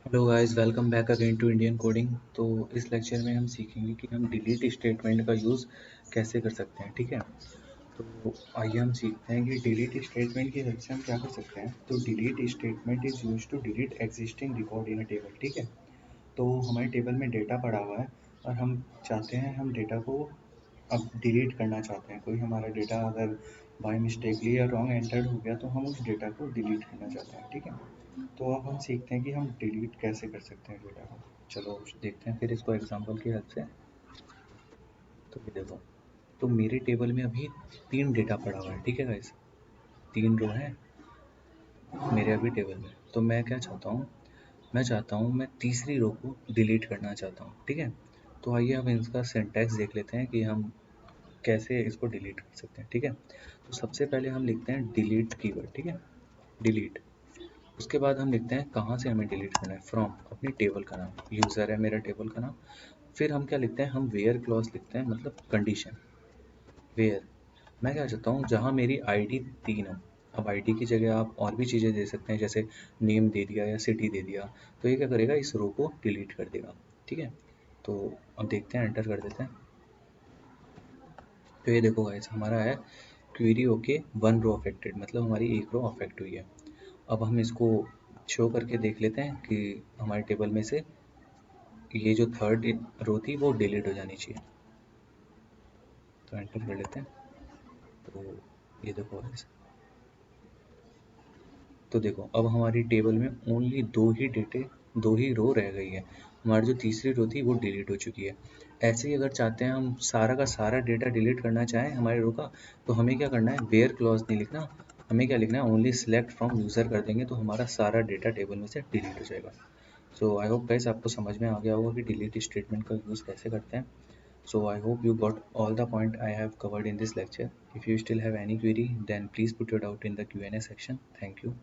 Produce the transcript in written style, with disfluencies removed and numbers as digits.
Hello guys, welcome back again to Indian coding. तो इस lecture में हम सीखेंगे कि हम डिलीट स्टेटमेंट का यूज़ कैसे कर सकते हैं। ठीक है, तो आइए हम सीखते हैं कि डिलीट स्टेटमेंट की हेल्प से हम क्या कर सकते हैं। तो delete statement is use to delete existing record in a table. ठीक है, तो हमारे टेबल में डेटा पड़ा हुआ है और हम चाहते हैं हम डेटा को अब डिलीट करना चाहते हैं। कोई हमारा डेटा अगर बाय मिस्टेकली या रॉन्ग एंटर्ड हो गया तो हम उस डेटा को डिलीट करना चाहते हैं। ठीक है, तो अब हम सीखते हैं कि हम डिलीट कैसे कर सकते हैं डेटा को। चलो देखते हैं फिर इसको एग्जांपल की हेल्प से। तो ये देखो, तो मेरे टेबल में अभी 3 डेटा पड़ा हुआ है। ठीक है गाइस, 3 रो है मेरे अभी टेबल में। तो मैं क्या चाहता हूँ, मैं तीसरी रो को डिलीट करना चाहता हूँ। ठीक है, तो आइए हम इसका सिंटैक्स देख लेते हैं कि हम कैसे इसको डिलीट कर सकते हैं। ठीक है, तो सबसे पहले हम लिखते हैं डिलीट कीवर्ड। ठीक है, डिलीट। उसके बाद हम लिखते हैं कहाँ से हमें डिलीट करना है, फ्रॉम अपनी टेबल का नाम, यूज़र है मेरा टेबल का नाम। फिर हम क्या लिखते हैं, हम वेयर क्लॉज लिखते हैं, मतलब कंडीशन। वेयर मैं क्या चाहता हूँ, जहाँ मेरी आईडी 3 हो। अब आईडी की जगह आप और भी चीज़ें दे सकते हैं, जैसे नेम दे दिया या सिटी दे दिया। तो ये क्या करेगा, इस रो को डिलीट कर देगा। ठीक है, तो अब देखते हैं, एंटर कर देते हैं। तो ये देखो गाइस, हमारा है क्वेरी ओके 1 रो अफेक्टेड, मतलब हमारी एक रो अफेक्ट हुई है। अब हम इसको शो करके देख लेते हैं कि हमारे टेबल में से ये जो थर्ड रो थी वो डिलीट हो जानी चाहिए। तो एंटर कर लेते हैं। तो ये देखो गाइस, तो देखो अब हमारी टेबल में ओनली दो ही रो रह गई है। हमारी जो तीसरी रो थी वो डिलीट हो चुकी है। ऐसे ही अगर चाहते हैं हम सारा का सारा डेटा डिलीट करना चाहें हमारे रो का, तो हमें क्या करना है, वेयर क्लॉज नहीं लिखना। हमें क्या लिखना है, ओनली सिलेक्ट फ्रॉम यूज़र कर देंगे तो हमारा सारा डेटा टेबल में से डिलीट हो जाएगा। सो आई होप गाइस आपको समझ में आ गया होगा कि डिलीट स्टेटमेंट का यूज़ कैसे करते हैं। So I hope you got all the point I have covered in this lecture. If you still have any query, then please put your doubt in the Q&A section. Thank you.